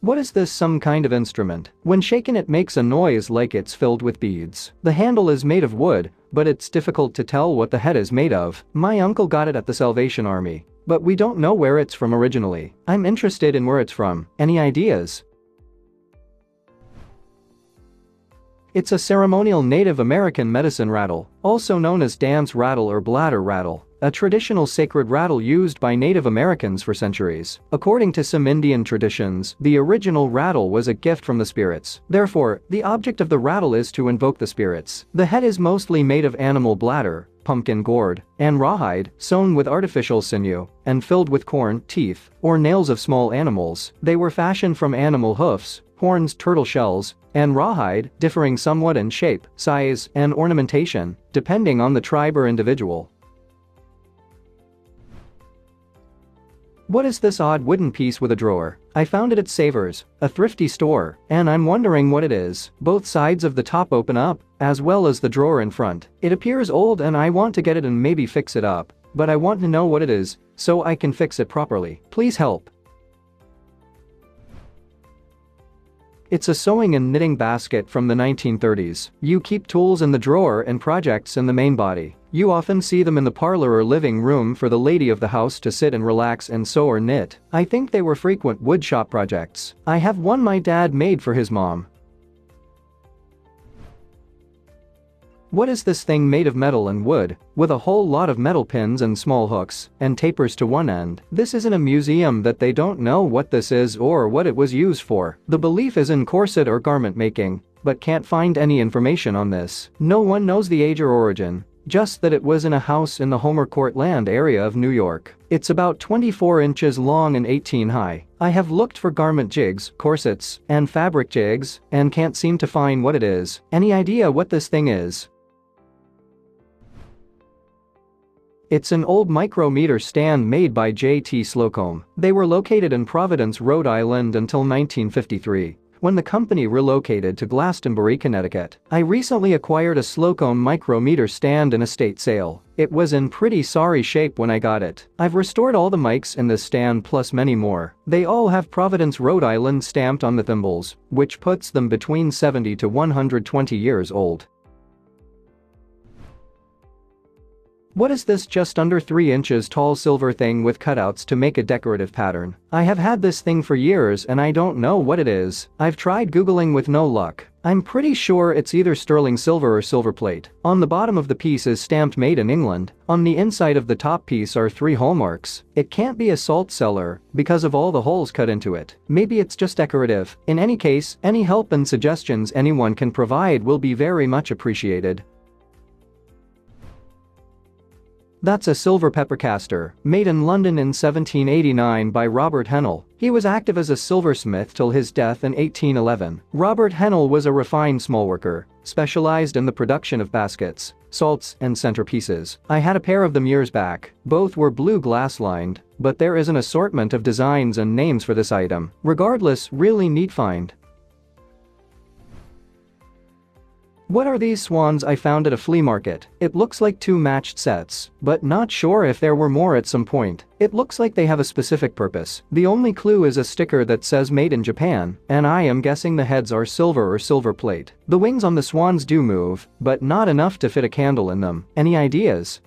What is this, some kind of instrument? When shaken it makes a noise like it's filled with beads. The handle is made of wood, but it's difficult to tell what the head is made of. My uncle got it at the Salvation Army, but we don't know where it's from originally. I'm interested in where it's from. Any ideas? It's a ceremonial Native American medicine rattle, also known as dance rattle or bladder rattle, a traditional sacred rattle used by Native Americans for centuries. According to some Indian traditions, the original rattle was a gift from the spirits. Therefore, the object of the rattle is to invoke the spirits. The head is mostly made of animal bladder, pumpkin gourd, and rawhide, sewn with artificial sinew, and filled with corn, teeth, or nails of small animals. They were fashioned from animal hoofs, horns, turtle shells, and rawhide, differing somewhat in shape, size, and ornamentation, depending on the tribe or individual. What is this odd wooden piece with a drawer? I found it at Savers, a thrifty store, and I'm wondering what it is. Both sides of the top open up, as well as the drawer in front. It appears old and I want to get it and maybe fix it up, but I want to know what it is, so I can fix it properly. Please help. It's a sewing and knitting basket from the 1930s. You keep tools in the drawer and projects in the main body. You often see them in the parlor or living room for the lady of the house to sit and relax and sew or knit. I think they were frequent woodshop projects. I have one my dad made for his mom. What is this thing made of metal and wood, with a whole lot of metal pins and small hooks, and tapers to one end? This is in a museum that they don't know what this is or what it was used for. The belief is in corset or garment making, but can't find any information on this. No one knows the age or origin, just that it was in a house in the Homer Court Land area of New York. It's about 24 inches long and 18 high. I have looked for garment jigs, corsets, and fabric jigs, and can't seem to find what it is. Any idea what this thing is? It's an old micrometer stand made by J.T. Slocum. They were located in Providence, Rhode Island until 1953, when the company relocated to Glastonbury, Connecticut. I recently acquired a Slocum micrometer stand in a estate sale. It was in pretty sorry shape when I got it. I've restored all the mics in this stand plus many more. They all have Providence, Rhode Island stamped on the thimbles, which puts them between 70 to 120 years old. What is this just under 3 inches tall silver thing with cutouts to make a decorative pattern? I have had this thing for years and I don't know what it is. I've tried googling with no luck. I'm pretty sure it's either sterling silver or silver plate. On the bottom of the piece is stamped Made in England. On the inside of the top piece are 3 hallmarks. It can't be a salt cellar because of all the holes cut into it. Maybe it's just decorative. In any case, any help and suggestions anyone can provide will be very much appreciated. That's a silver pepper caster, made in London in 1789 by Robert Hennell. He was active as a silversmith till his death in 1811. Robert Hennell was a refined smallworker, specialized in the production of baskets, salts, and centerpieces. I had a pair of them years back. Both were blue glass lined, but there is an assortment of designs and names for this item. Regardless, really neat find. What are these swans I found at a flea market? It looks like 2 matched sets, but not sure if there were more at some point. It looks like they have a specific purpose. The only clue is a sticker that says Made in Japan, and I am guessing the heads are silver or silver plate. The wings on the swans do move, but not enough to fit a candle in them. Any ideas?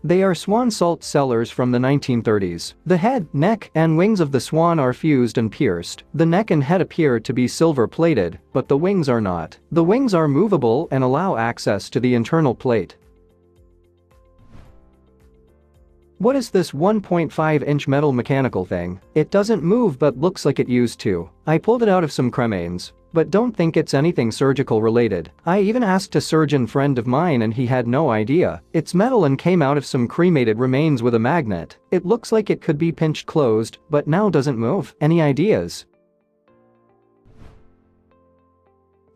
They are swan salt cellars from the 1930s. The head, neck, and wings of the swan are fused and pierced. The neck and head appear to be silver-plated, but the wings are not. The wings are movable and allow access to the internal plate. What is this 1.5-inch metal mechanical thing? It doesn't move but looks like it used to. I pulled it out of some cremains, but don't think it's anything surgical related. I even asked a surgeon friend of mine and he had no idea. It's metal and came out of some cremated remains with a magnet. It looks like it could be pinched closed, but now doesn't move. Any ideas?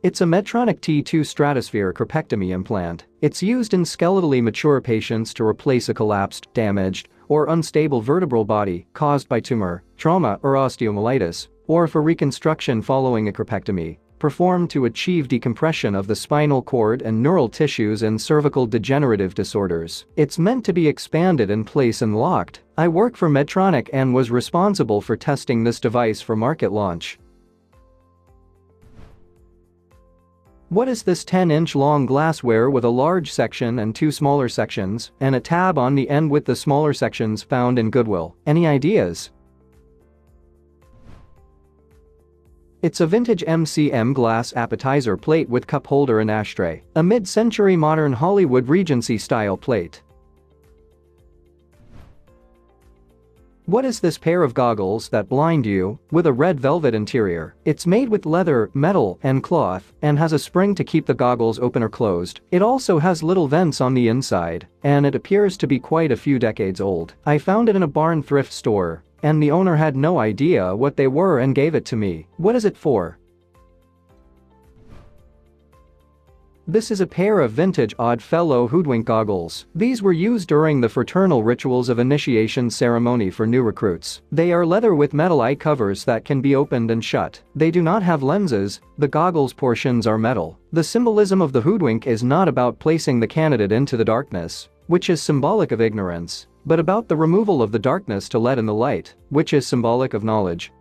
It's a MEDTRONIC T2 STRATOSPHERE corpectomy implant. It's used in skeletally mature patients to replace a collapsed, damaged, or unstable vertebral body caused by tumor, trauma, or osteomyelitis, or for reconstruction following a corpectomy. performed to achieve decompression of the spinal cord and neural tissues in cervical degenerative disorders. It's meant to be expanded in place and locked. I work for MEDTRONIC and was responsible for testing this device for market launch. What is this 10-inch long glassware with a large section and two smaller sections, and a tab on the end with the smaller sections found in Goodwill? Any ideas? It's a vintage MCM glass appetizer plate with cup holder and ashtray. A mid-century modern Hollywood Regency-style plate. What is this pair of goggles that blind you, with a red velvet interior? It's made with leather, metal, and cloth, and has a spring to keep the goggles open or closed. It also has little vents on the inside, and it appears to be quite a few decades old. I found it in a barn thrift store, and the owner had no idea what they were and gave it to me. What is it for? This is a pair of vintage Oddfellow HOODWINK goggles. These were used during the fraternal rituals of initiation ceremony for new recruits. They are leather with metal eye covers that can be opened and shut. They do not have lenses, the goggles portions are metal. The symbolism of the hoodwink is not about placing the candidate into the darkness, which is symbolic of ignorance, but about the removal of the darkness to let in the light, which is symbolic of knowledge.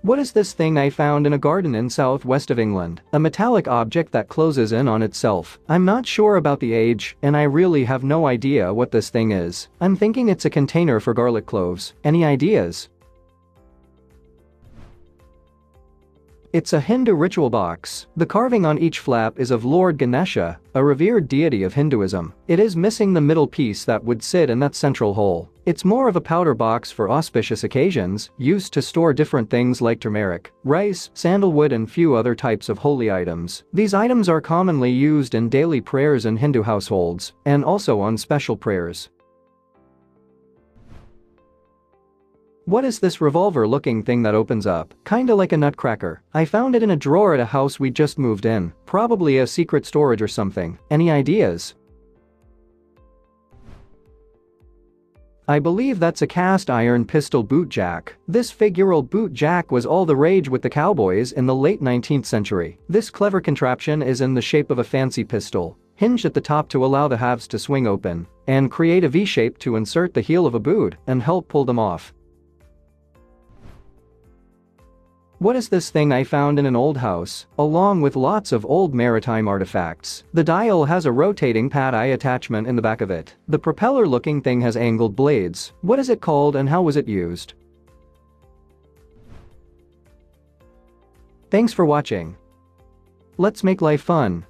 What is this thing I found in a garden in southwest of England? A metallic object that closes in on itself. I'm not sure about the age, and I really have no idea what this thing is. I'm thinking it's a container for garlic cloves. Any ideas? It's a Hindu ritual box. The carving on each flap is of Lord Ganesha, a revered deity of Hinduism. It is missing the middle piece that would sit in that central hole. It's more of a powder box for auspicious occasions, used to store different things like turmeric, rice, sandalwood and few other types of holy items. These items are commonly used in daily prayers in Hindu households, and also on special prayers. What is this revolver-looking thing that opens up? Kinda like a nutcracker. I found it in a drawer at a house we just moved in. Probably a secret storage or something. Any ideas? I believe that's a cast iron pistol boot jack. This figural boot jack was all the rage with the cowboys in the late 19th century. This clever contraption is in the shape of a fancy pistol, hinged at the top to allow the halves to swing open, and create a V-shape to insert the heel of a boot and help pull them off. What is this thing I found in an old house, along with lots of old maritime artifacts? The dial has a rotating pad-eye attachment in the back of it. The propeller-looking thing has angled blades. What is it called and how was it used? Thanks for watching. Let's make life fun.